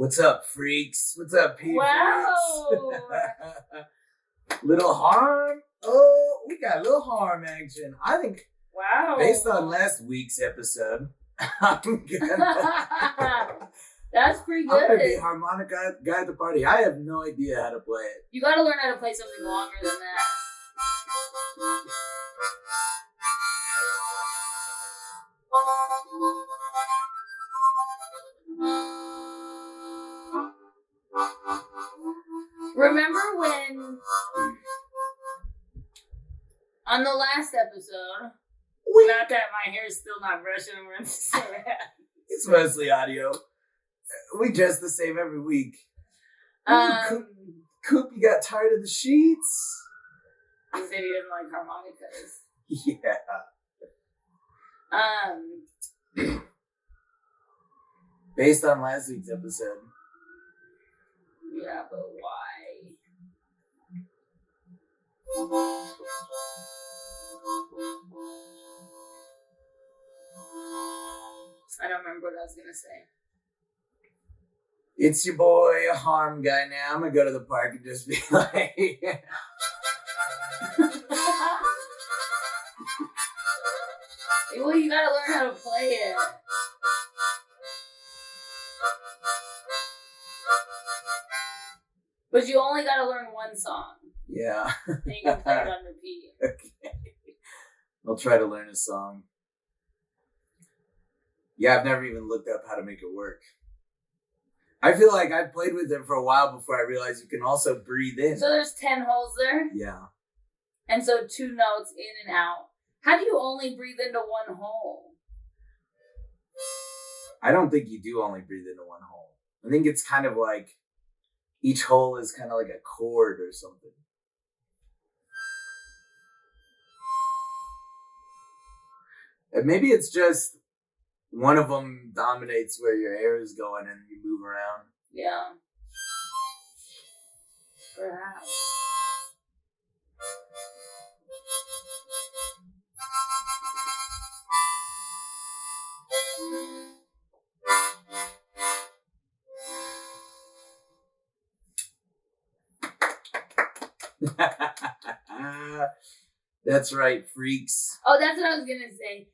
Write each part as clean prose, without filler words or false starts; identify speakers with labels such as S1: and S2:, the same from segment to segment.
S1: What's up, freaks? What's up, people?
S2: Wow.
S1: Little harm? Oh, we got a little harm action. I think,
S2: Wow.
S1: based on last week's episode, I'm gonna...
S2: That's pretty good.
S1: I'm gonna be harmonica guy at the party. I have no idea how to play it.
S2: You gotta learn how to play something longer than that. Remember when on the last episode, not that my hair is still not brushing and we're in the same
S1: It's mostly audio. We dress the same every week. Coop, you got tired of the sheets?
S2: He said he doesn't like harmonicas.
S1: Yeah. Based on last week's episode.
S2: Yeah, but why? I don't remember what I was gonna say.
S1: It's your boy, a harm guy now. I'm gonna go to the park and just be like...
S2: Well, you gotta learn how to play it. But you only gotta learn one song.
S1: Yeah.
S2: And you can play it on repeat.
S1: Okay. I'll try to learn a song. Yeah, I've never even looked up how to make it work. I feel like I played with it for a while before I realized you can also breathe in.
S2: So there's 10 holes there?
S1: Yeah.
S2: And so 2 notes in and out. How do you only breathe into one hole?
S1: I don't think you do only breathe into one hole. I think it's kind of like each hole is kind of like a chord or something. And maybe it's just one of them dominates where your air is going and you move around.
S2: Yeah. Perhaps.
S1: That's right, freaks.
S2: Oh, that's what I was gonna say.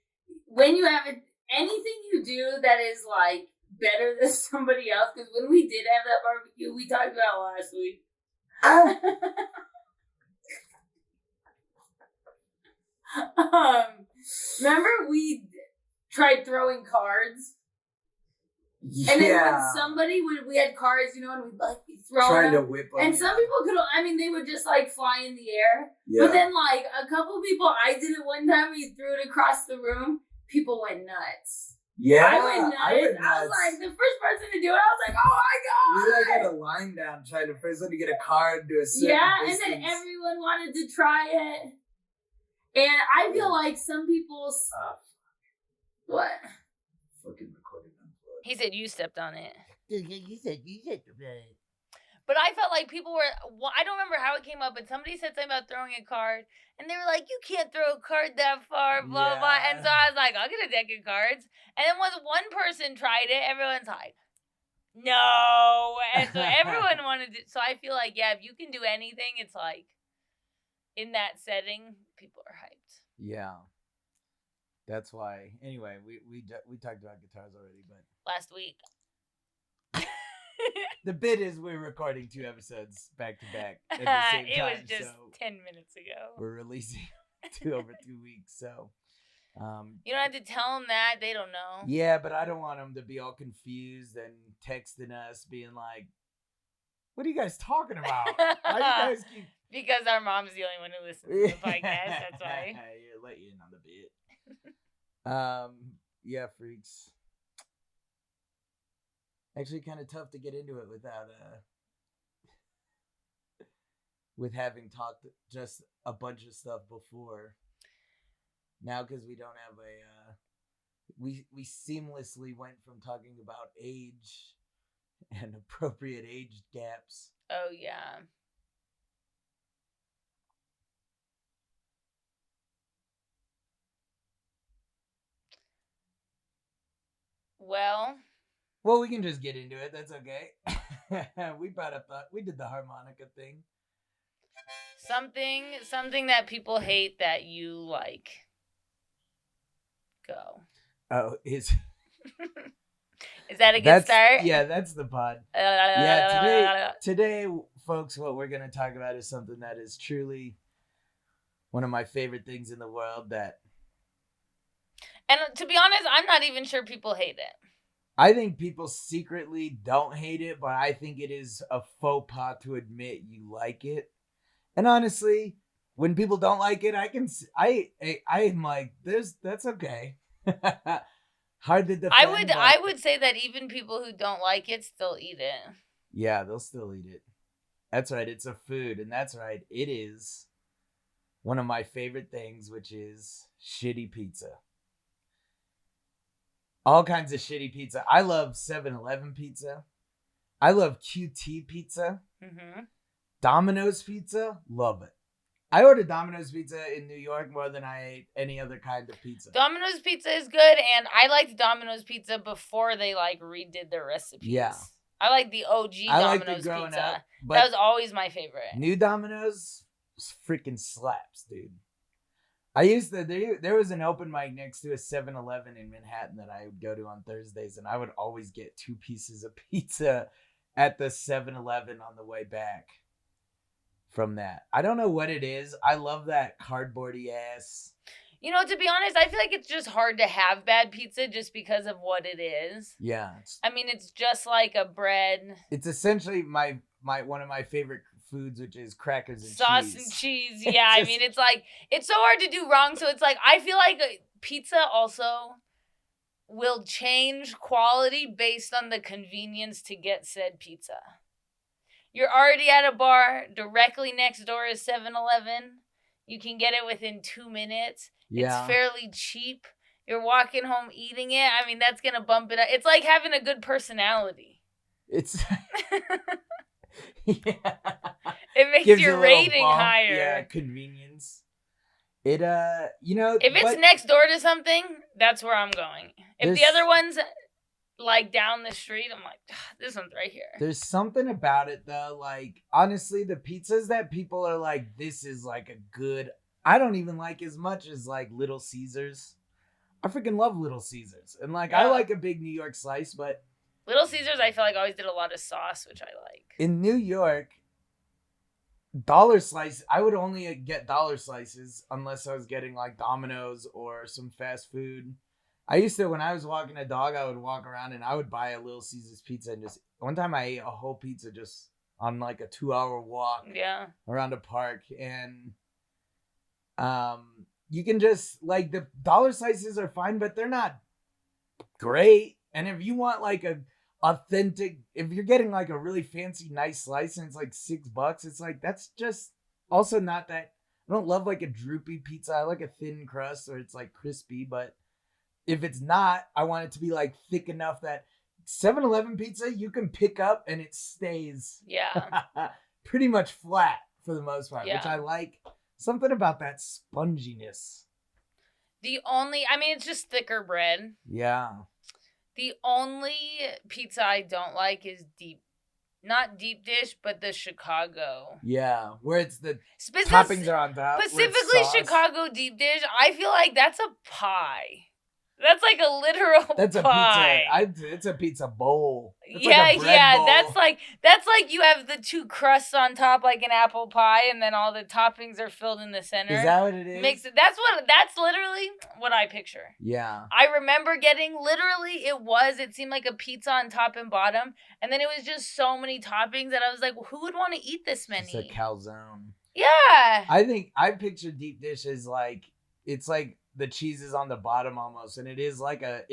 S2: When you have anything you do that is like better than somebody else, because when we did have that barbecue, we talked about last week. Remember we tried throwing cards?
S1: Yeah.
S2: And then when somebody we had cards, you know, and we'd like throw
S1: trying
S2: them.
S1: to whip them.
S2: And some people could, I mean, they would just like fly in the air.
S1: Yeah.
S2: But then like a couple people, I did it one time, we threw it across the room. People went nuts.
S1: Yeah.
S2: I went nuts. I was like, the first person to do it, I was like, oh my God.
S1: We like had a line down trying to first one to get a card to a certain distance.
S2: And then everyone wanted to try it. And I feel like some people... What?
S1: Fucking recording unplugged.
S3: He said you stepped on it.
S4: You said
S3: But I felt like people were... Well, I don't remember how it came up, but somebody said something about throwing a card. And they were like, you can't throw a card that far, blah, blah. And so I was like, I'll get a deck of cards. And then once one person tried it, everyone's like, no. And so everyone wanted to... So I feel like, yeah, if you can do anything, it's like, in that setting, people are hyped.
S4: Yeah. That's why. Anyway, we talked about guitars already, but
S3: Last week.
S4: the bit is we're recording 2 episodes back to back at the same time.
S3: It was just
S4: so
S3: 10 minutes ago.
S4: we're releasing 2 over 2 weeks. So,
S3: You don't have to tell them that. They don't know.
S4: yeah, but I don't want them to be all confused and texting us, being like, "What are you guys talking about? Why you guys keep?"
S3: Because our mom's the only one who listens to the podcast. That's why.
S4: Yeah, let you in on the bit. Yeah, freaks. Actually, kind of tough to get into it without with having talked just a bunch of stuff before. Now, because we don't have we seamlessly went from talking about age and appropriate age gaps.
S3: Oh, yeah. Well,
S4: Well, we can just get into it. That's okay. We did the harmonica thing.
S3: Something that people hate that you like. Go.
S4: Oh, is
S3: that a good start?
S4: Yeah, that's the pod. Yeah, today, folks, what we're gonna talk about is something that is truly one of my favorite things in the world.
S3: And to be honest, I'm not even sure people hate it.
S4: I think people secretly don't hate it, but I think it is a faux pas to admit you like it. And honestly, when people don't like it, I'm like, that's okay. Hard to defend.
S3: I would say that even people who don't like it still eat it.
S4: Yeah, they'll still eat it. That's right. It's a food, and that's right. It is one of my favorite things, which is shitty pizza. All kinds of shitty pizza. I love 7-Eleven pizza. I love QT pizza.
S3: Mm-hmm.
S4: Domino's pizza, love it. I ordered Domino's pizza in New York more than I ate any other kind of pizza.
S3: Domino's pizza is good, and I liked Domino's pizza before they redid their recipes.
S4: Yeah.
S3: I like the OG Domino's pizza. That was always my favorite.
S4: New Domino's freaking slaps, dude. There was an open mic next to a 7-Eleven in Manhattan that I would go to on Thursdays, and I would always get 2 pieces of pizza at the 7-Eleven on the way back from that. I don't know what it is. I love that cardboardy ass.
S3: To be honest, I feel like it's just hard to have bad pizza just because of what it is.
S4: Yeah.
S3: It's just like a bread.
S4: It's essentially my one of my favorite foods, which is crackers and
S3: sauce
S4: cheese.
S3: And cheese. Yeah, it's so hard to do wrong. So it's I feel like pizza also will change quality based on the convenience to get said pizza. You're already at a bar. Directly next door is 7-Eleven. You can get it within 2 minutes. Yeah. It's fairly cheap. You're walking home eating it. That's going to bump it up. It's like having a good personality.
S4: It's...
S3: yeah. It makes your rating higher.
S4: Yeah, convenience. It if
S3: it's next door to something, that's where I'm going. If the other one's down the street, I'm like, this one's right here.
S4: There's something about it though. Honestly, the pizzas that people are like, this is a good, I don't even like as much as Little Caesars. I freaking love Little Caesars. And I like a big New York slice, but
S3: Little Caesars, I feel always did a lot of sauce, which I like.
S4: In New York, dollar slice, I would only get dollar slices unless I was getting Domino's or some fast food. I used to, when I was walking a dog, I would walk around and I would buy a Little Caesars pizza and one time I ate a whole pizza just on a 2-hour walk around a park. And you can just, the dollar slices are fine, but they're not great. And if you want a authentic, if you're getting a really fancy nice slice and it's $6, it's that's just also not that. I don't love a droopy pizza. I like a thin crust or it's crispy, but if it's not, I want it to be thick enough that 7-Eleven pizza you can pick up and it stays pretty much flat for the most part, which I like. Something about that sponginess.
S3: It's just thicker bread.
S4: Yeah.
S3: The only pizza I don't like is not deep dish, but the Chicago.
S4: Yeah, where it's the toppings are on top.
S3: Specifically Chicago deep dish, I feel that's a pie. That's a literal pie.
S4: That's a pizza. It's a pizza bowl. It's
S3: bowl. That's you have the 2 crusts on top like an apple pie, and then all the toppings are filled in the center.
S4: Is that what it is?
S3: That's literally what I picture.
S4: Yeah.
S3: I remember getting it seemed like a pizza on top and bottom, and then it was just so many toppings that I was like, well, who would want to eat this many?
S4: It's a calzone.
S3: Yeah.
S4: I think I picture deep dish as it's the cheese is on the bottom almost, and it is like a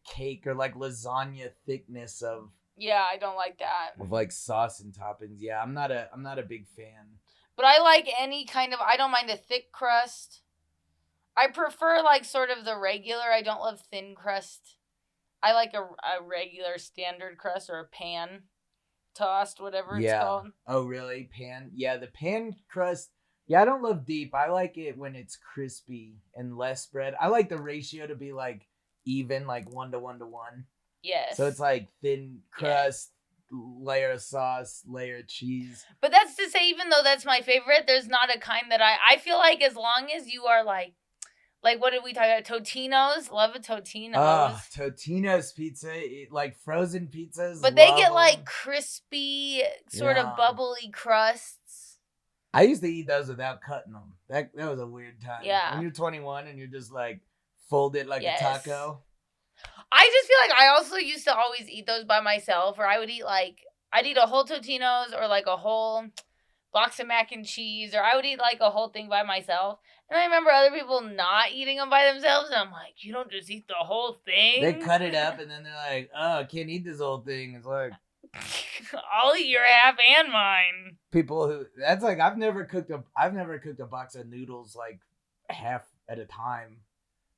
S4: cake or lasagna thickness of.
S3: Yeah, I don't like that.
S4: Of sauce and toppings. Yeah, I'm not a big fan.
S3: But I like any kind of. I don't mind a thick crust. I prefer sort of the regular. I don't love thin crust. I like a regular standard crust or a pan tossed, whatever it's called.
S4: Oh, really? Pan? Yeah, the pan crust. Yeah, I don't love deep. I like it when it's crispy and less bread. I like the ratio to be even, 1 to 1 to 1.
S3: Yes.
S4: So it's like thin crust, layer of sauce, layer of cheese.
S3: But that's to say, even though that's my favorite, there's not a kind that I feel like as long as you are like what did we talk about? Totino's, love a Totino's.
S4: Totino's pizza, like frozen pizzas.
S3: But they
S4: love
S3: get
S4: 'em.
S3: like crispy, sort of bubbly crusts.
S4: I used to eat those without cutting them. That was a weird time.
S3: Yeah.
S4: When you're 21 and you're just like fold it like a taco.
S3: I just feel like I also used to always eat those by myself, or I would eat I'd eat a whole Totino's or like a whole box of mac and cheese, or I would eat like a whole thing by myself. And I remember other people not eating them by themselves, and I'm like, you don't just eat the whole thing.
S4: They cut it up, and then they're like, oh, I can't eat this whole thing. It's like,
S3: I'll eat your half and mine.
S4: People who, that's like, I've never cooked a box of noodles like half at a time.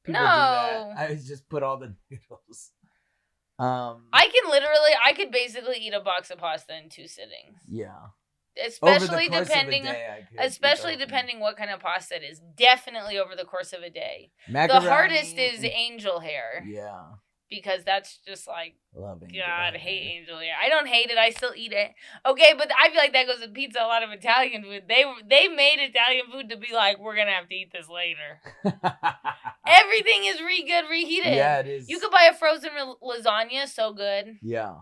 S4: People do that. I just put all the noodles.
S3: I could basically eat a box of pasta in 2 sittings.
S4: Yeah.
S3: Especially depending what kind of pasta it is. Definitely over the course of a day.
S4: Macaroni,
S3: the hardest is angel hair.
S4: Yeah.
S3: Because that's just like,
S4: love angel
S3: God,
S4: hair.
S3: hate angel hair. I don't hate it. I still eat it. Okay, but I feel like that goes with pizza. A lot of Italian food. They made Italian food to be like, we're gonna have to eat this later. Everything is good reheated.
S4: Yeah, it is.
S3: You could buy a frozen lasagna, so good.
S4: Yeah.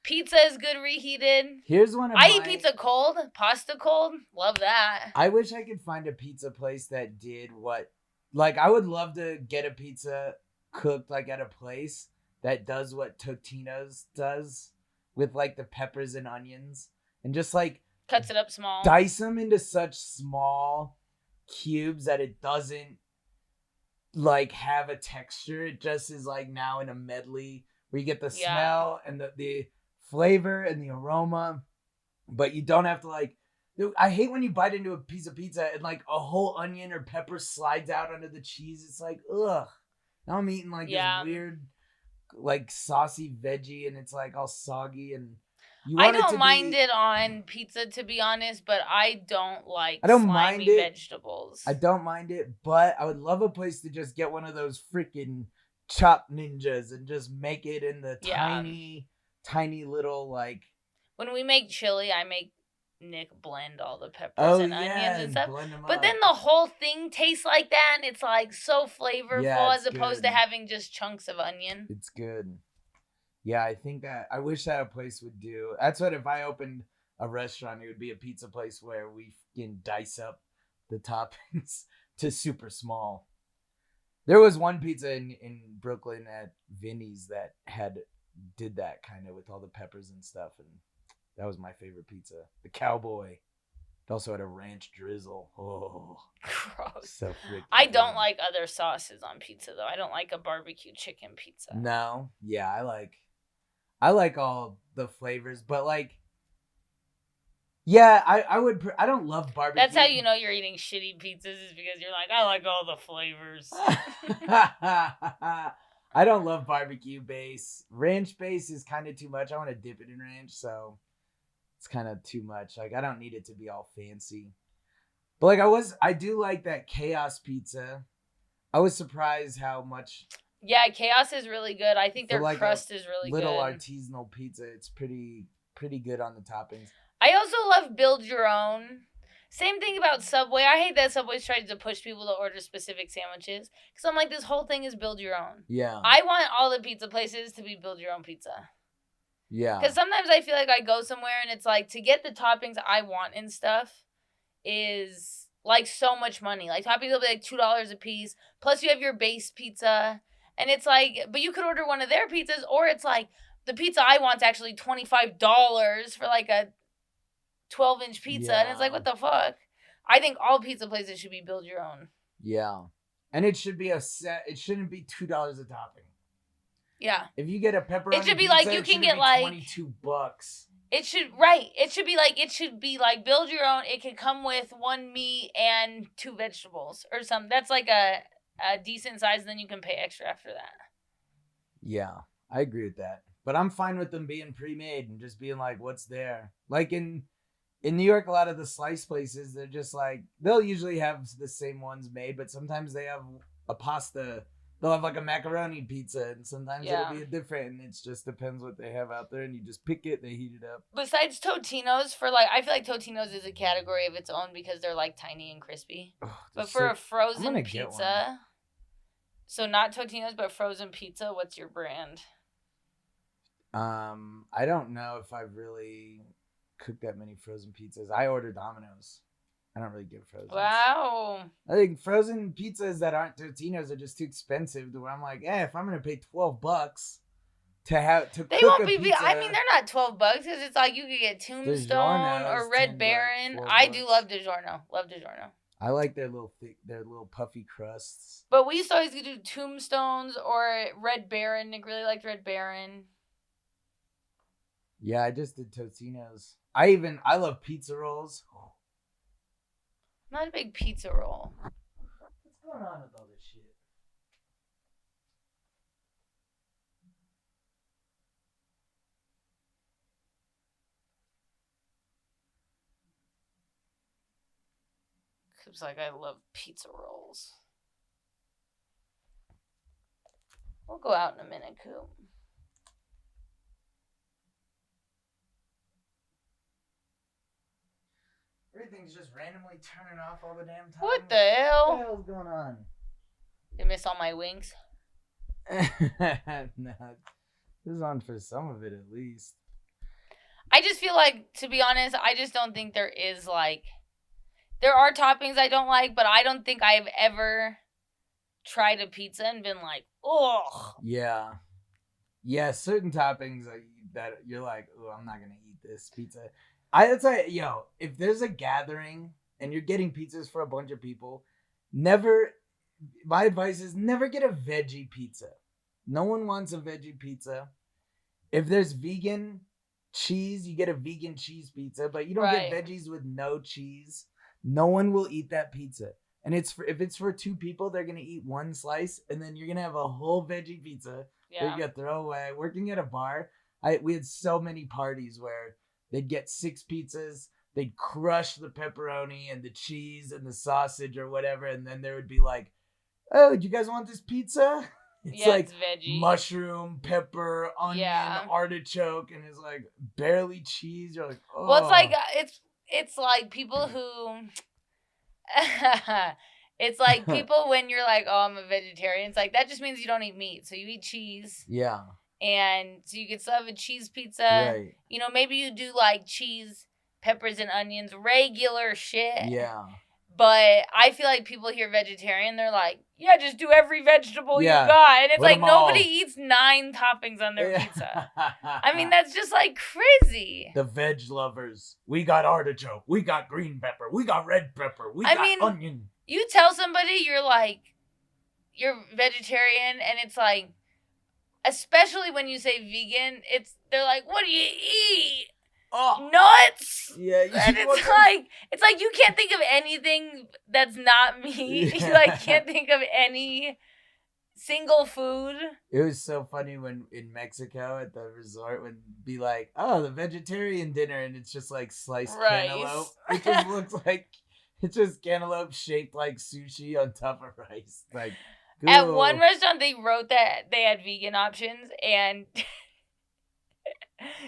S3: Pizza is good reheated.
S4: Here's one of
S3: I eat pizza cold, pasta cold. Love that.
S4: I wish I could find a pizza place that did what, like, I would love to get a pizza cooked like at a place that does what Totino's does with like the peppers and onions and just like
S3: cuts it up small,
S4: dice them into such small cubes that it doesn't like have a texture. It just is like now in a medley where you get the smell and the flavor and the aroma, but you don't have to like. I hate when you bite into a piece of pizza and like a whole onion or pepper slides out under the cheese. It's like, ugh. Now I'm eating like this weird, like saucy veggie, and it's like all soggy. And
S3: I don't mind it on pizza, to be honest, but I don't slimy vegetables.
S4: I don't mind it, but I would love a place to just get one of those freaking chop ninjas and just make it in the tiny little like.
S3: When we make chili, I make Nick blend all the peppers and onions and stuff. But then the whole thing tastes like that, and it's like so flavorful as opposed to having just chunks of onion.
S4: It's good. Yeah, I think that I wish that a place would do. That's what if I opened a restaurant, it would be a pizza place where we can dice up the toppings to super small. There was one pizza in Brooklyn at Vinny's that did that kind of with all the peppers and stuff, and that was my favorite pizza. The Cowboy. It also had a ranch drizzle. Oh,
S3: gross.
S4: So freaking
S3: I don't like other sauces on pizza though. I don't like a barbecue chicken pizza.
S4: No, yeah, I like all the flavors, but like, yeah, I don't love barbecue.
S3: That's how you know you're eating shitty pizzas, is because you're like, I like all the flavors.
S4: I don't love barbecue base. Ranch base is kind of too much. I want to dip it in ranch, so it's kind of too much. Like, I don't need it to be all fancy. But like I do like that Chaos pizza. I was surprised how much.
S3: Yeah, Chaos is really good. I think their crust is really
S4: little
S3: good.
S4: Little artisanal pizza. It's pretty good on the toppings.
S3: I also love Build Your Own. Same thing about Subway. I hate that Subway's trying to push people to order specific sandwiches. Because I'm like, this whole thing is build your own.
S4: Yeah.
S3: I want all the pizza places to be build your own pizza.
S4: Yeah.
S3: Because sometimes I feel like I go somewhere and it's like, to get the toppings I want and stuff is like so much money. Like toppings will be like $2 a piece. Plus you have your base pizza. And it's like, but you could order one of their pizzas, or it's like, the pizza I want's actually $25 for like a 12-inch pizza.
S4: Yeah.
S3: And it's like, what the fuck? I think all pizza places should be build your own.
S4: Yeah. And it should be a set. It shouldn't be $2 a topping.
S3: Yeah.
S4: If you get a pepperoni
S3: it should be
S4: pizza,
S3: like you can get like
S4: $22.
S3: It should be like build your own. It could come with 1 meat and 2 vegetables or something. That's like a decent size, then you can pay extra after that.
S4: Yeah, I agree with that. But I'm fine with them being pre-made and just being like, what's there? Like in New York, a lot of the slice places, they're just like, they'll usually have the same ones made, but sometimes they have a pasta they'll have like a macaroni pizza, and sometimes
S3: Yeah.
S4: it'll be a different, and it just depends what they have out there, and you just pick it, they heat it up.
S3: Besides Totino's, I feel like Totino's is a category of its own because they're like tiny and crispy. But for a frozen pizza, so not Totino's, but frozen pizza, what's your brand?
S4: I don't know if I've really cooked that many frozen pizzas. I order Domino's. I don't really get frozen.
S3: Wow.
S4: I think frozen pizzas that aren't Totino's are just too expensive to where I'm like, if I'm gonna pay $12 to
S3: they
S4: cook
S3: won't
S4: a
S3: be.
S4: pizza,
S3: I mean, they're not $12 because it's like you could get Tombstone or Red Baron. I do love DiGiorno. Love DiGiorno.
S4: I like their little thick, their little puffy crusts.
S3: But we used to always do Tombstones or Red Baron. Nick really liked Red Baron.
S4: Yeah, I just did Totino's. I love pizza rolls.
S3: I'm not a big pizza roll.
S4: What's going on with all this shit?
S3: Coop's like, I love pizza rolls. We'll go out in a minute, Coop.
S4: Everything's just randomly turning off all the damn time.
S3: What the hell?
S4: What the hell's going on?
S3: You miss all my winks?
S4: No, this is on for some of it at least.
S3: I just feel like, to be honest, I just don't think there is like... There are toppings I don't like, but I don't think I've ever tried a pizza and been like, ugh.
S4: Yeah. Yeah, certain toppings that you're like, oh, I'm not going to eat this pizza. I'd say, if there's a gathering and you're getting pizzas for a bunch of people, my advice is never get a veggie pizza. No one wants a veggie pizza. If there's vegan cheese, you get a vegan cheese pizza, but you don't get veggies with no cheese. No one will eat that pizza. And if it's for two people, they're going to eat one slice, and then you're going to have a whole veggie pizza that you're going to throw away. Working at a bar, we had so many parties where they'd get 6 pizzas, they'd crush the pepperoni and the cheese and the sausage or whatever, and then there would be like, oh, do you guys want this pizza? It's like
S3: it's veggie.
S4: Mushroom, pepper, onion, artichoke, and it's like barely cheese. You're like, oh.
S3: Well, it's like people who... It's like people when you're like, oh, I'm a vegetarian. It's like, that just means you don't eat meat. So you eat cheese.
S4: Yeah.
S3: And so you can still have a cheese pizza.
S4: Right.
S3: Maybe you do like cheese, peppers, and onions, regular shit.
S4: Yeah.
S3: But I feel like people hear vegetarian, they're like, yeah, just do every vegetable you got. And it's like, nobody eats 9 toppings on their pizza. I mean, that's just like crazy.
S4: The veg lovers. We got artichoke. We got green pepper. We got red pepper. We got onion.
S3: You tell somebody you're vegetarian, and it's like, especially when you say vegan, they're like, what do you eat?
S4: Oh.
S3: Nuts.
S4: Yeah,
S3: and it's like you can't think of anything that's not meat.
S4: Yeah.
S3: You can't think of any single food.
S4: It was so funny when in Mexico at the resort would be like, oh, the vegetarian dinner, and it's just like sliced cantaloupe. It just looks like it's just cantaloupe shaped like sushi on top of rice. Like, cool.
S3: At one restaurant, they wrote that they had vegan options, and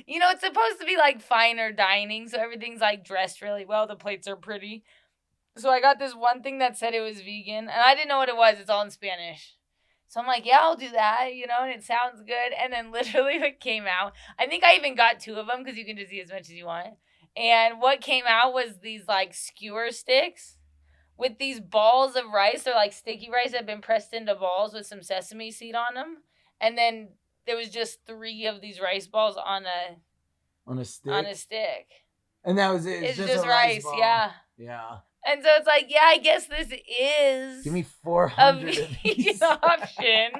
S3: it's supposed to be like finer dining, so everything's like dressed really well. The plates are pretty. So I got this one thing that said it was vegan, and I didn't know what it was. It's all in Spanish. So I'm like, yeah, I'll do that, and it sounds good. And then literally what came out, I think I even got 2 of them because you can just eat as much as you want. And what came out was these like skewer sticks with these balls of rice. They're like sticky rice that have been pressed into balls with some sesame seed on them. And then there was just 3 of these rice balls on a stick.
S4: And that was it.
S3: It's just rice,
S4: yeah.
S3: Yeah. And so it's like, yeah, I guess this is
S4: give me 400
S3: a vegan option.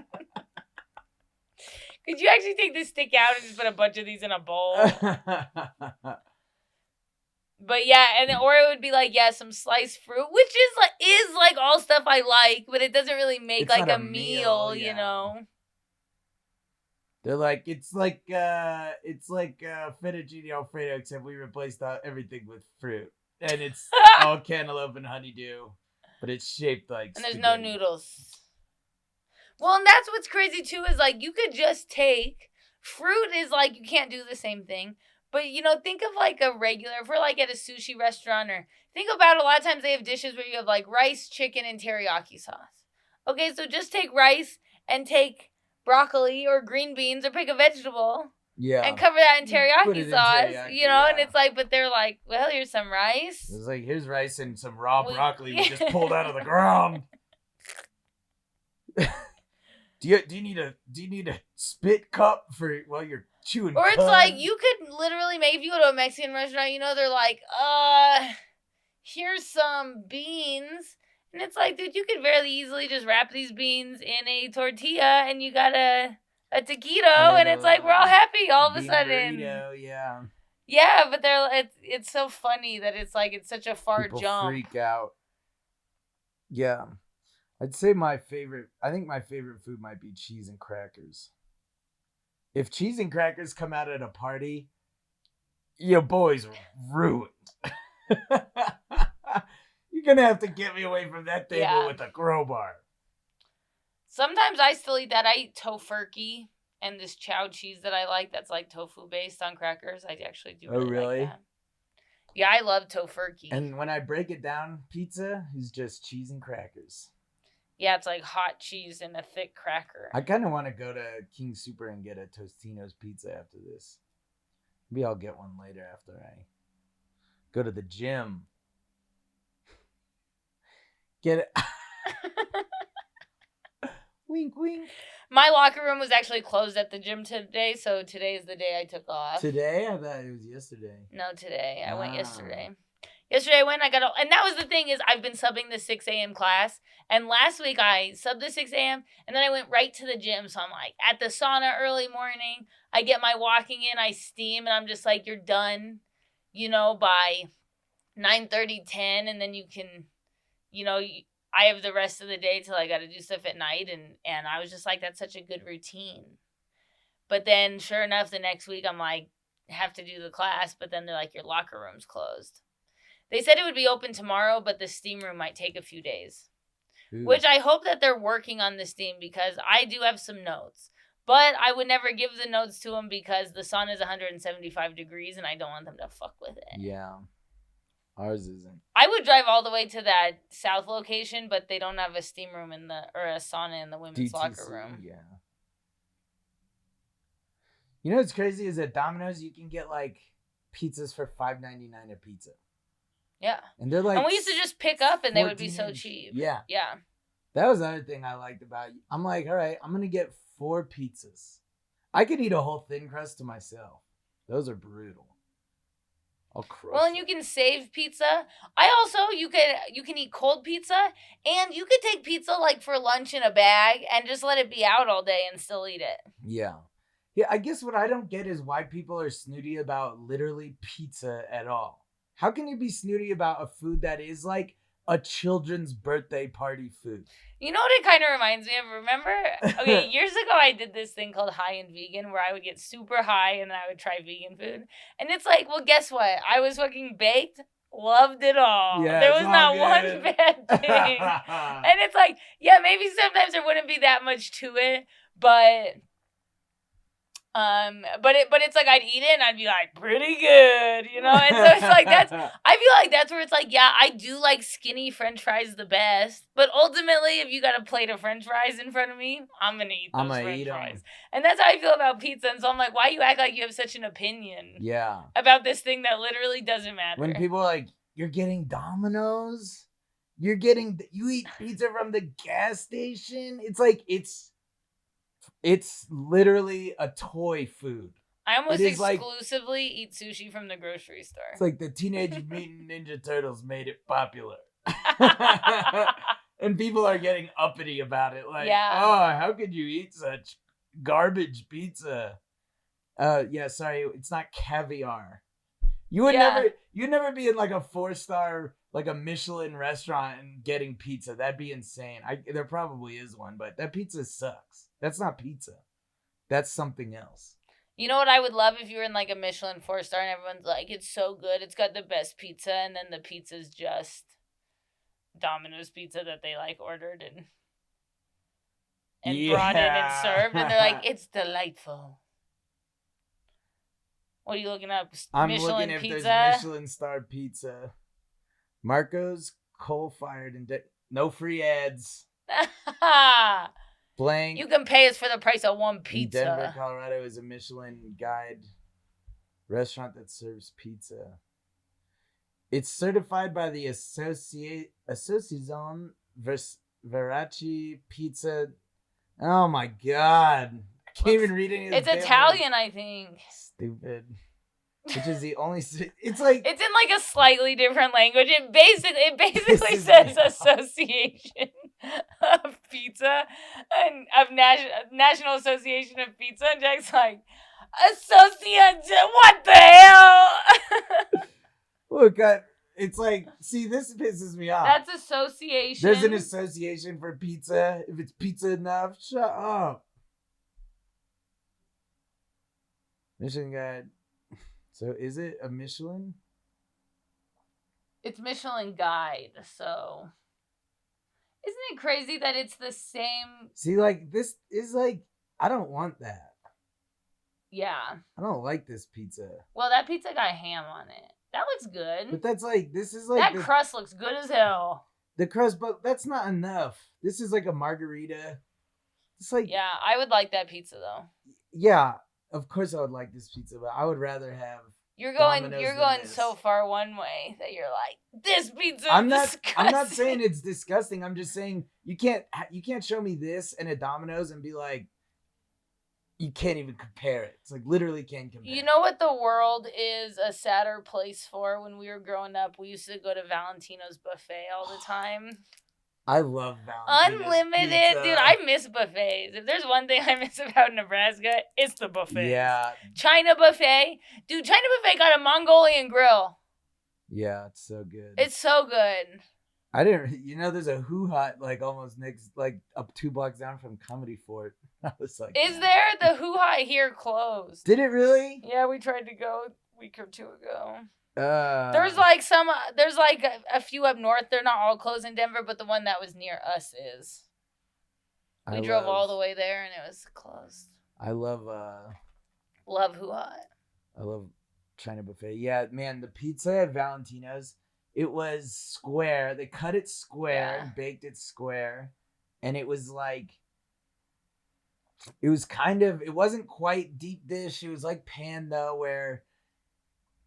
S3: Could you actually take this stick out and just put a bunch of these in a bowl? But yeah, or it would be like, some sliced fruit, which is like all stuff I like, but it doesn't really make like a meal,
S4: They're like, it's like fettuccine Alfredo, except we replaced everything with fruit. And it's all cantaloupe and honeydew, but it's shaped like
S3: and there's
S4: spaghetti.
S3: no noodles. Well, and that's what's crazy too is like you could just take fruit is like you can't do the same thing. But think of like a regular if we're like at a sushi restaurant or think about a lot of times they have dishes where you have like rice, chicken, and teriyaki sauce. Okay, so just take rice and take broccoli or green beans or pick a vegetable.
S4: Yeah.
S3: And cover that in
S4: Put it
S3: teriyaki
S4: in
S3: sauce,
S4: teriyaki,
S3: and
S4: yeah.
S3: it's like, but they're like, well, here's some rice.
S4: It's like, here's rice and some raw broccoli we just pulled out of the ground. Do you need a spit cup for while you're chewing?
S3: Or it's like you could literally make if you go to a Mexican restaurant, they're like, here's some beans. And it's like, dude, you could very easily just wrap these beans in a tortilla and you got a taquito, and it's like we're all happy all of a sudden.
S4: Burrito, yeah.
S3: Yeah, but it's so funny that it's like it's such a far
S4: People
S3: jump.
S4: Freak out. Yeah. I'd say my favorite food might be cheese and crackers. If cheese and crackers come out at a party, your boy's ruined. You're going to have to get me away from that table with a crowbar.
S3: Sometimes I still eat that. I eat tofurkey and this chow cheese that I like that's like tofu based on crackers. I actually do really like that. Yeah, I love tofurkey.
S4: And when I break it down, pizza is just cheese and crackers.
S3: Yeah, it's like hot cheese and a thick cracker.
S4: I kind of want to go to King Super and get a Tostino's pizza after this. Maybe I'll get one later after I go to the gym. Get it? Wink, wink.
S3: My locker room was actually closed at the gym today, so today is the day I took off.
S4: Today? I thought it was yesterday.
S3: No, today. I went yesterday. Yesterday I went, and that was the thing is I've been subbing the 6 a.m. class, and last week I subbed the 6 a.m., and then I went right to the gym, so I'm like at the sauna early morning, I get my walking in, I steam, and I'm just like, you're done, by 9:30, 10, and then you can, I have the rest of the day till I got to do stuff at night, and I was just like, that's such a good routine. But then, sure enough, the next week I'm like, have to do the class, but then they're like, your locker room's closed. They said it would be open tomorrow, but the steam room might take a few days. Ooh. Which I hope that they're working on the steam because I do have some notes. But I would never give the notes to them because the sun is 175 degrees and I don't want them to fuck with it.
S4: Yeah. Ours isn't.
S3: I would drive all the way to that south location, but they don't have a steam room or a sauna in the women's locker room.
S4: Yeah. You know what's crazy is at Domino's you can get like pizzas for $5.99 a pizza.
S3: Yeah.
S4: And they're like,
S3: and we used to just pick up and they would be so cheap.
S4: Yeah.
S3: Yeah.
S4: That was the other thing I liked about it. I'm like, all right, I'm going to get 4 pizzas. I could eat a whole thin crust to myself. Those are brutal. I'll crush
S3: Well, and you can save pizza. You can eat cold pizza, and you could take pizza like for lunch in a bag and just let it be out all day and still eat it.
S4: Yeah. Yeah, I guess what I don't get is why people are snooty about literally pizza at all. How can you be snooty about a food that is like a children's birthday party food?
S3: You know what it kind of reminds me of? Remember? Okay, years ago I did this thing called High and Vegan where I would get super high and then I would try vegan food. And it's like, well, guess what? I was fucking baked, loved it all.
S4: Yeah,
S3: there was not one bad thing. And it's like, yeah, maybe sometimes there wouldn't be that much to it, but it's like I'd eat it and I'd be like, pretty good, and so it's like I feel like that's where it's like, yeah, I do like skinny French fries the best, but ultimately if you got a plate of French fries in front of me, I'm gonna eat those French fries. And that's how I feel about pizza, and so I'm like, why you act like you have such an opinion about this thing that literally doesn't matter?
S4: When people are like, you're getting Domino's, you eat pizza from the gas station, it's like it's literally a toy food.
S3: I almost exclusively eat sushi from the grocery store.
S4: It's like the Teenage Mutant Ninja Turtles made it popular. And people are getting uppity about it. Like, oh, how could you eat such garbage pizza? Sorry, it's not caviar. You'd never be in like a 4-star, like a Michelin restaurant and getting pizza. That'd be insane. There probably is one, but that pizza sucks. That's not pizza. That's something else.
S3: You know what I would love if you were in like a Michelin 4-star and everyone's like, it's so good, it's got the best pizza, and then the pizza's just Domino's pizza that they like ordered, and and brought it and
S4: Yeah.
S3: served, and they're like, it's delightful. What are you looking up?
S4: I'm
S3: Michelin
S4: looking if
S3: pizza?
S4: there's Michelin star pizza. Marco's coal-fired and no free ads. Blank.
S3: You can pay us for the price of one
S4: In
S3: pizza.
S4: Denver, Colorado is a Michelin guide restaurant that serves pizza. It's certified by the Associazione Veraci Pizza. Oh my god. I can't even read any of
S3: It's
S4: this.
S3: Italian, I think.
S4: Stupid. Which is the only. It's like.
S3: It's in like a slightly different language. It basically
S4: This is-
S3: says Association of Pizza and of National Association of Pizza, and Jack's like, what the hell?
S4: Look, it's like, see, this pisses me off.
S3: That's association.
S4: There's an association for pizza. If it's pizza enough, shut up. Michelin guide. So is it a Michelin?
S3: It's Michelin Guide, so isn't it crazy that it's the same?
S4: See, like, this is like, I don't want that.
S3: Yeah.
S4: I don't like this pizza.
S3: Well, that pizza got ham on it. That looks good.
S4: But that's like, this is like.
S3: That crust looks good as hell.
S4: The crust, but that's not enough. This is like a margarita. It's like.
S3: Yeah, I would like that pizza though.
S4: Yeah, of course I would like this pizza, but I would rather have.
S3: You're going
S4: Domino's
S3: so far one way that you're like, this pizza is
S4: I'm
S3: disgusting.
S4: not saying it's disgusting. I'm just saying you can't show me this and a Domino's and be like, you can't even compare it. It's like literally can't compare.
S3: You know what the world is a sadder place for? When we were growing up, we used to go to Valentino's buffet all the time.
S4: I love Valentino's
S3: Unlimited,
S4: pizza.
S3: dude. I miss buffets. If there's one thing I miss about Nebraska, it's the buffet.
S4: Yeah.
S3: China buffet, dude. China buffet got a Mongolian grill.
S4: Yeah, it's so good.
S3: It's so good.
S4: I didn't. There's a Who Hut like almost next, like up 2 blocks down from Comedy Fort. I was like,
S3: Is there the Hoo Ha here closed?
S4: Did it really?
S3: Yeah, we tried to go a week or two ago.
S4: There's
S3: There's like a few up north. They're not all closed in Denver, but the one that was near us is. We drove all the way there and it was closed.
S4: I love
S3: Love Hoo Ha.
S4: I love China buffet. Yeah, man, the pizza at Valentino's, it was square. They cut it square and baked it square, and it was like, it wasn't quite deep dish. It was like pan though, where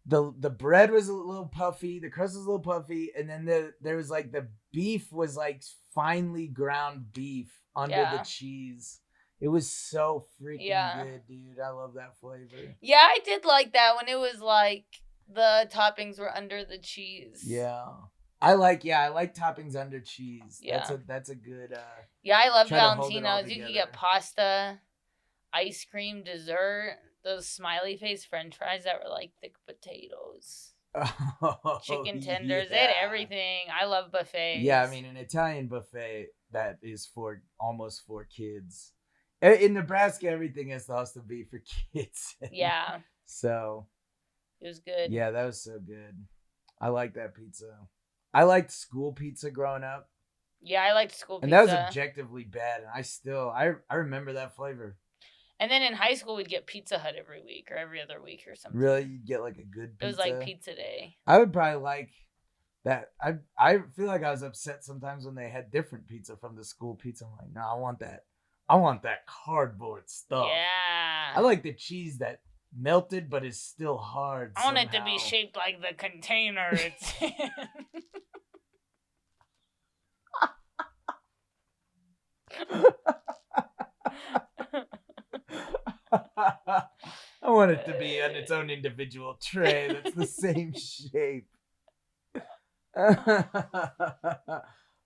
S4: the bread was a little puffy, the crust was a little puffy, and then there was like the beef was like finely ground beef under the cheese. It was so freaking good, dude. I love that flavor.
S3: Yeah, I did like that when it was like the toppings were under the cheese.
S4: Yeah. I like toppings under cheese.
S3: Yeah.
S4: That's a good
S3: Yeah, I love
S4: try to hold it all
S3: Valentino's. You can get
S4: together.
S3: pasta, ice cream, dessert, those smiley face french fries that were like thick potatoes. Chicken tenders, they had everything. I love buffets.
S4: Yeah, I mean an Italian buffet that is almost for kids. In Nebraska, everything has to be for kids.
S3: Yeah.
S4: So
S3: it was good.
S4: Yeah, that was so good. I like that pizza. I liked school pizza growing up.
S3: Yeah, I liked school pizza.
S4: And that was objectively bad. And I remember that flavor.
S3: And then in high school, we'd get Pizza Hut every week or every other week or something.
S4: Really? You'd get like a good pizza?
S3: It was like pizza day.
S4: I would probably like that. I feel like I was upset sometimes when they had different pizza from the school pizza. I'm like, no, I want that. I want that cardboard stuff.
S3: Yeah.
S4: I like the cheese that melted but is still hard.
S3: I want it to be shaped like the container it's in.
S4: I want it to be on its own individual tray that's the same shape.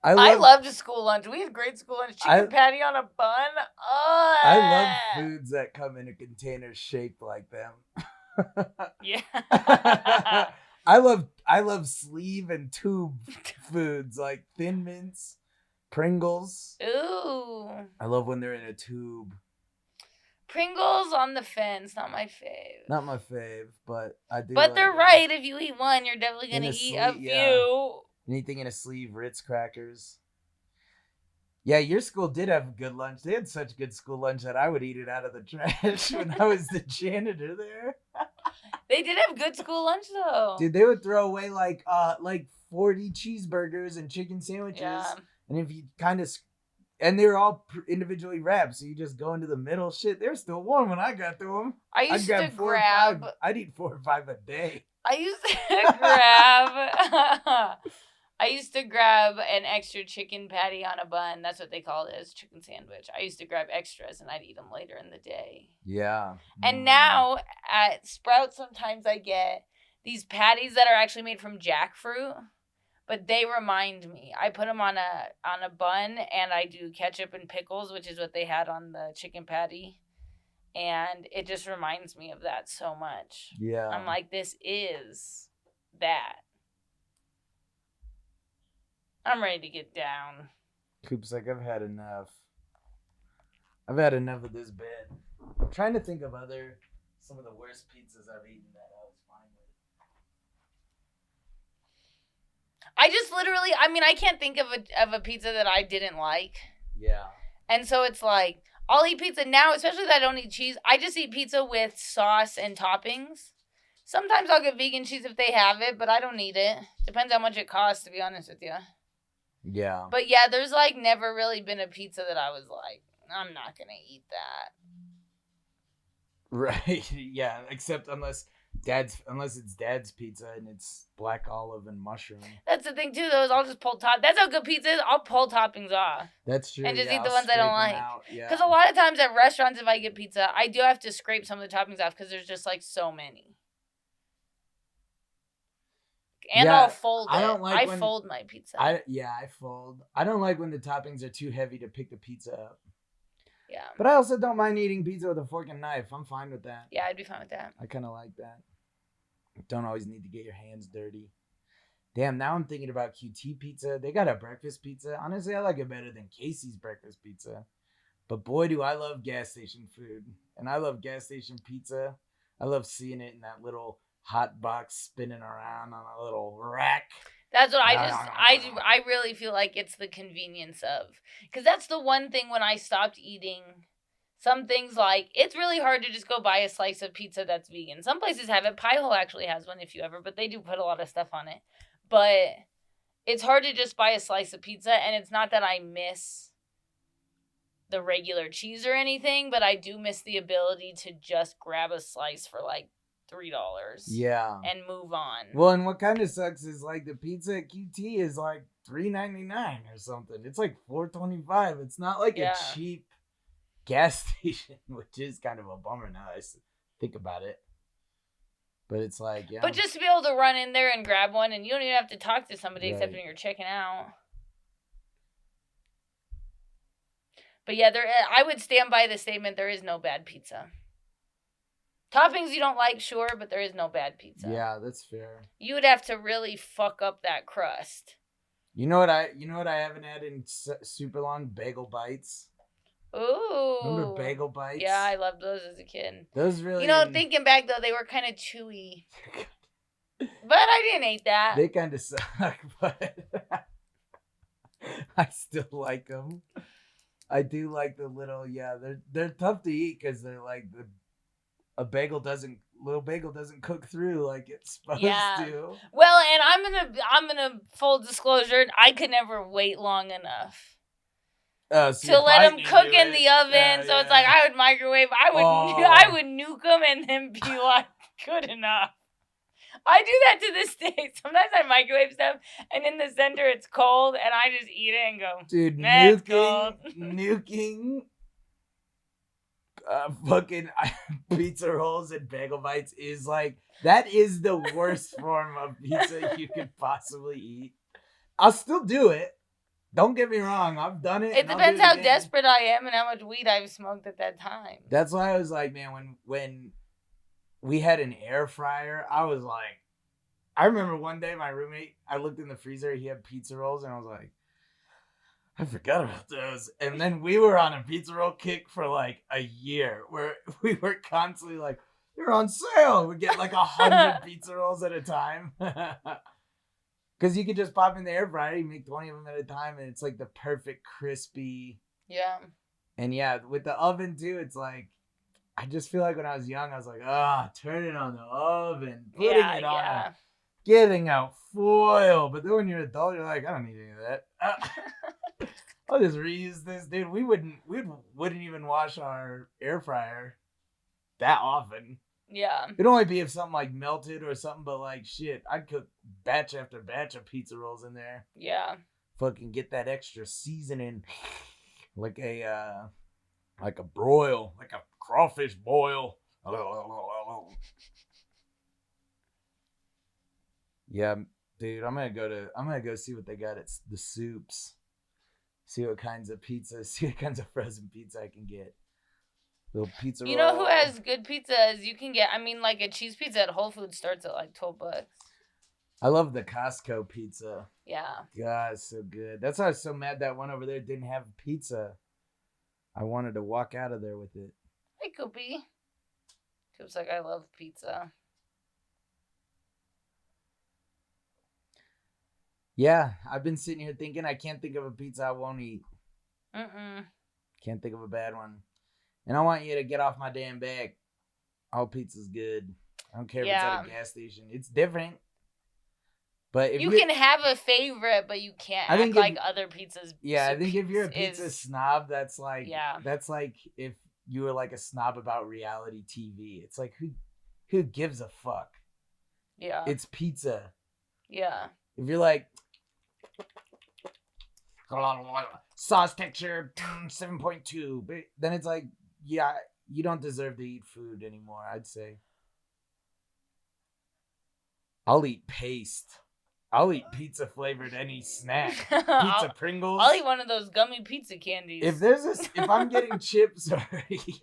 S4: I
S3: loved school lunch. We had great school lunch. Chicken patty on a bun. Oh,
S4: I love foods that come in a container shaped like them.
S3: Yeah.
S4: I love sleeve and tube foods like Thin Mints, Pringles.
S3: Ooh.
S4: I love when they're in a tube.
S3: Pringles on the fence, not my fave.
S4: Not my fave, but I do.
S3: But
S4: like
S3: they're
S4: them.
S3: right. If you eat one, you're definitely gonna eat a few.
S4: Yeah. Anything in a sleeve, Ritz crackers. Yeah, your school did have good lunch. They had such good school lunch that I would eat it out of the trash when I was the janitor there.
S3: They did have good school lunch though.
S4: Dude, they would throw away like 40 cheeseburgers and chicken sandwiches.
S3: Yeah.
S4: And if you kind of and they were all individually wrapped, so you just go into the middle. Shit, they're still warm when I got to them.
S3: I used to grab.
S4: I'd eat 4 or 5 a day.
S3: I used to grab. I used to grab an extra chicken patty on a bun. That's what they call it, as chicken sandwich. I used to grab extras and I'd eat them later in the day.
S4: Yeah.
S3: And now at Sprouts, sometimes I get these patties that are actually made from jackfruit, but they remind me. I put them on a bun and I do ketchup and pickles, which is what they had on the chicken patty. And it just reminds me of that so much.
S4: Yeah.
S3: I'm like, this is that. I'm ready to get down.
S4: Coop's like, I've had enough. I've had enough of this bed. I'm trying to think of some of the worst pizzas I've eaten that I was fine with.
S3: I just literally, I can't think of a pizza that I didn't like.
S4: Yeah.
S3: And so it's like, I'll eat pizza now, especially that I don't eat cheese. I just eat pizza with sauce and toppings. Sometimes I'll get vegan cheese if they have it, but I don't need it. Depends how much it costs, to be honest with you.
S4: Yeah.
S3: But yeah, there's like never really been a pizza that I was like, I'm not going to eat that.
S4: Right. Yeah. Except unless it's dad's pizza and it's black olive and mushroom.
S3: That's the thing too, though, is I'll just pull That's how good pizza is. I'll pull toppings off.
S4: That's true.
S3: And just eat the
S4: I'll
S3: ones I don't
S4: scrape
S3: like.
S4: them out. Yeah.
S3: Because a lot of times at restaurants, if I get pizza, I do have to scrape some of the toppings off because there's just like so many. And
S4: Yeah,
S3: I'll fold it.
S4: I don't like
S3: I fold my pizza.
S4: I fold. I don't like when the toppings are too heavy to pick the pizza up.
S3: Yeah.
S4: But I also don't mind eating pizza with a fork and knife. I'm fine with that.
S3: Yeah, I'd be fine with that.
S4: I kind of like that. Don't always need to get your hands dirty. Damn, now I'm thinking about QT pizza. They got a breakfast pizza. Honestly, I like it better than Casey's breakfast pizza. But boy, do I love gas station food. And I love gas station pizza. I love seeing it in that little hot box spinning around on a little rack.
S3: That's what I really feel like it's the convenience of. Because that's the one thing when I stopped eating some things, like, it's really hard to just go buy a slice of pizza that's vegan. Some places have it. Pie Hole actually has one if you ever, but they do put a lot of stuff on it. But it's hard to just buy a slice of pizza, and it's not that I miss the regular cheese or anything, but I do miss the ability to just grab a slice for like $3.
S4: Yeah.
S3: And move on.
S4: Well, and what kind of sucks is like the pizza at QT is like $3.99 or something. It's like $4.25. It's not like a cheap gas station, which is kind of a bummer now I think about it. But it's like, yeah.
S3: But just to be able to run in there and grab one, and you don't even have to talk to somebody except
S4: Right.
S3: when you're checking out. But yeah, I would stand by the statement, there is no bad pizza. Toppings you don't like, sure, but there is no bad pizza.
S4: Yeah, that's fair.
S3: You would have to really fuck up that crust.
S4: You know what I haven't had in super long? Bagel bites.
S3: Ooh.
S4: Remember bagel bites?
S3: Yeah, I loved those as a kid.
S4: Those really.
S3: You know, thinking back though, they were kind of chewy. But I didn't eat that.
S4: They kind of suck, but I still like them. I do like the little, they're tough to eat because they're like a little bagel doesn't cook through like it's supposed to.
S3: Well, and I'm gonna full disclosure, I could never wait long enough.
S4: So
S3: to let them cook in the oven, so it's like I would microwave. I would nuke them and then be like, good enough. I do that to this day. Sometimes I microwave stuff, and in the center it's cold, and I just eat it and go,
S4: dude, nuking fucking pizza rolls and bagel bites is like, that is the worst form of pizza you could possibly eat. I'll still do it. Don't get me wrong, I've done it.
S3: It depends how desperate I am and how much weed I've smoked at that time.
S4: That's why I was like, man, when we had an air fryer, I was like, I remember one day my roommate, I looked in the freezer, he had pizza rolls, and I was like, I forgot about those. And then we were on a pizza roll kick for like a year where we were constantly like, they're on sale. We get like 100 pizza rolls at a time. Because you could just pop in the air fryer, you make 20 of them at a time, and it's like the perfect crispy.
S3: Yeah.
S4: And yeah, with the oven too, it's like, I just feel like when I was young, I was like, turn it on the oven, putting it on getting out foil. But then when you're an adult, you're like, I don't need any of that. I'll just reuse this, dude. We wouldn't even wash our air fryer that often.
S3: Yeah.
S4: It'd only be if something like melted or something, but like shit, I'd cook batch after batch of pizza rolls in there.
S3: Yeah.
S4: Fucking get that extra seasoning, like a broil, like a crawfish boil. Yeah, dude, I'm gonna go see what they got at the soups. See what kinds of pizza, see what kinds of frozen pizza I can get. Little pizza roll.
S3: You know who has good pizzas? You can get, I mean, like a cheese pizza at Whole Foods starts at like $12.
S4: I love the Costco pizza.
S3: Yeah.
S4: God, it's so good. That's why I was so mad that one over there didn't have pizza. I wanted to walk out of there with it.
S3: It could be. It was like, I love pizza.
S4: Yeah, I've been sitting here thinking I can't think of a pizza I won't eat.
S3: Mm-mm.
S4: Can't think of a bad one. And I want you to get off my damn back. All pizza's good. I don't care if it's at a gas station. It's different. But if
S3: you can have a favorite, but you can't act like other pizzas.
S4: Yeah, I think if you're a pizza snob, that's like if you were like a snob about reality TV. It's like who gives a fuck?
S3: Yeah.
S4: It's pizza.
S3: Yeah.
S4: If you're like sauce texture 7.2, then it's like, yeah, you don't deserve to eat food anymore, I'd say. I'll eat paste. I'll eat pizza flavored any snack. Pizza Pringles.
S3: I'll eat one of those gummy pizza candies.
S4: If I'm getting chips or if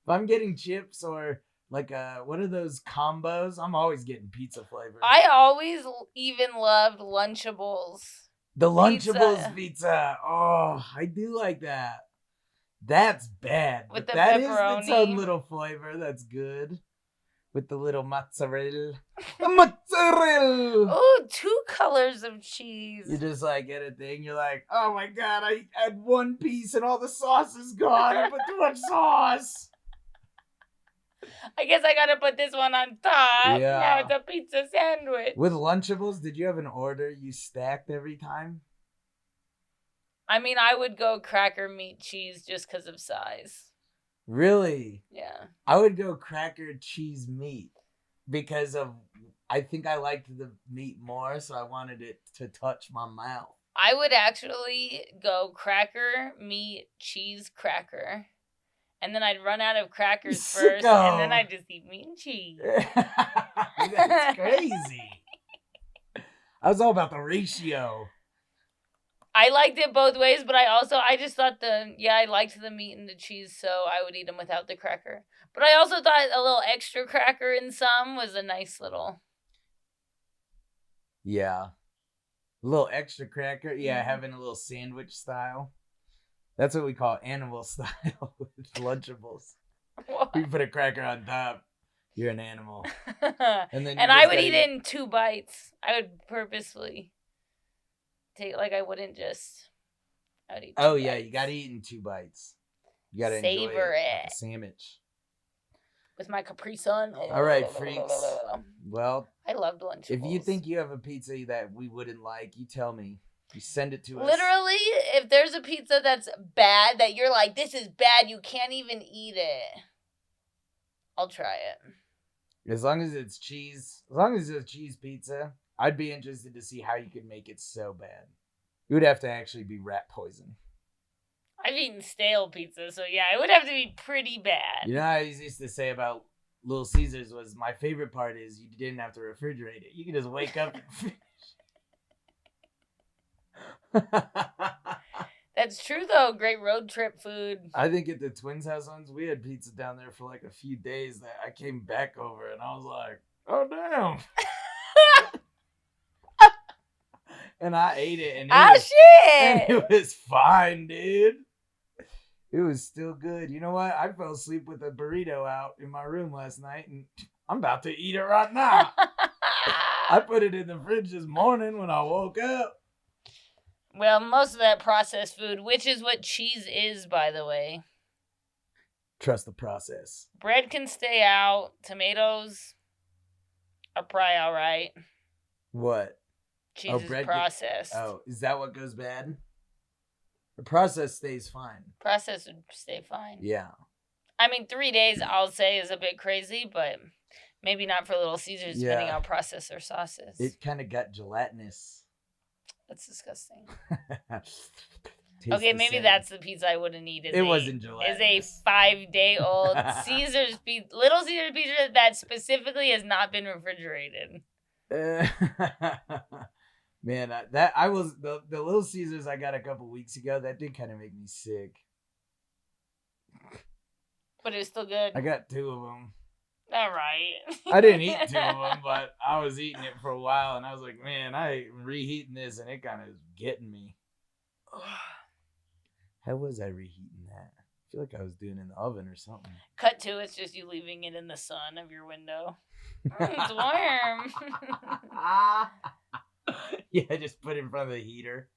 S4: I'm getting chips or like what are those combos? I'm always getting pizza flavored.
S3: I always even loved Lunchables.
S4: The Lunchables pizza. Oh, I do like that. That's bad.
S3: With the
S4: that
S3: pepperoni.
S4: Is its own little flavor. That's good. With the little mozzarella. Mozzarella!
S3: Oh, 2 colors of cheese.
S4: You just like get a thing. You're like, oh my god, I had one piece and all the sauce is gone. I put too much sauce.
S3: I guess I gotta put this one on top.
S4: Yeah.
S3: Now it's a pizza sandwich.
S4: With Lunchables, did you have an order you stacked every time?
S3: I mean, I would go cracker, meat, cheese just because of size.
S4: Really?
S3: Yeah.
S4: I would go cracker, cheese, meat because I think I liked the meat more, so I wanted it to touch my mouth.
S3: I would actually go cracker, meat, cheese, cracker. And then I'd run out of crackers first, and then I'd just eat meat and cheese.
S4: That's crazy. I was all about the ratio.
S3: I liked it both ways, but I just thought I liked the meat and the cheese, so I would eat them without the cracker. But I also thought a little extra cracker in some was a nice little.
S4: Yeah. A little extra cracker. Yeah, having a little sandwich style. That's what we call animal style with Lunchables.
S3: What?
S4: You put a cracker on top, you're an animal. And
S3: I would eat it in 2 bites. I would purposefully take, like, I would eat 2
S4: Oh,
S3: bites.
S4: yeah, you gotta eat in 2 bites. You gotta
S3: savor
S4: enjoy
S3: it.
S4: like a sandwich.
S3: With my Capri Sun.
S4: All right, freaks. Well,
S3: I loved Lunchables.
S4: if you think you have a pizza that we wouldn't like, you tell me. You send it to us.
S3: Literally, if there's a pizza that's bad, that you're like, this is bad, you can't even eat it, I'll try it.
S4: As long as it's cheese, as long as it's a cheese pizza, I'd be interested to see how you could make it so bad. It would have to actually be rat poison.
S3: I've eaten stale pizza, so yeah, it would have to be pretty bad.
S4: You know how I used to say about Little Caesars was my favorite part is you didn't have to refrigerate it. You could just wake up and finish.
S3: That's true, though. Great road trip food.
S4: I think at the Twins house once, we had pizza down there for like a few days that I came back over and I was like, oh, damn. And I ate it. And it was fine, dude. It was still good. You know what? I fell asleep with a burrito out in my room last night and I'm about to eat it right now. I put it in the fridge this morning when I woke up.
S3: Well, most of that processed food, which is what cheese is, by the way.
S4: Trust the process.
S3: Bread can stay out. Tomatoes are probably all right.
S4: What?
S3: Cheese is processed.
S4: Is that what goes bad? The process stays fine.
S3: Processed would stay fine.
S4: Yeah.
S3: I mean, 3 days, I'll say, is a bit crazy, but maybe not for Little Caesars, depending on how processed their sauce is.
S4: It kind of got gelatinous.
S3: That's disgusting.
S4: Tastes
S3: Okay,
S4: the
S3: maybe
S4: same.
S3: that's the pizza I wouldn't eat.
S4: It wasn't gelatinous.
S3: Is a 5-day-old Caesar's pizza, Little Caesars pizza that specifically has not been refrigerated.
S4: Man, the Little Caesars I got a couple weeks ago. That did kind of make me sick.
S3: But it was still good.
S4: I got 2 of them.
S3: All right.
S4: I didn't eat 2 of them, but I was eating it for a while, and I was like, man, I'm reheating this, and it kind of is getting me. How was I reheating that? I feel like I was doing it in the oven or something.
S3: Cut to it's just you leaving it in the sun of your window. It's warm.
S4: Yeah, just put it in front of the heater.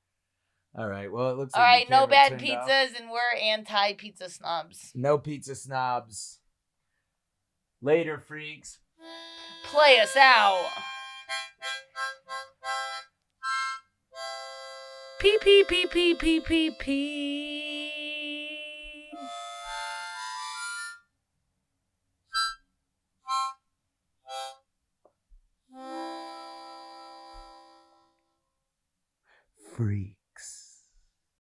S4: All right. Well, it looks
S3: all
S4: like
S3: right. No bad pizzas, and we're anti-pizza snobs.
S4: No pizza snobs. Later, freaks.
S3: Play us out. Pee pee pee pee pee pee pee.
S4: Freak.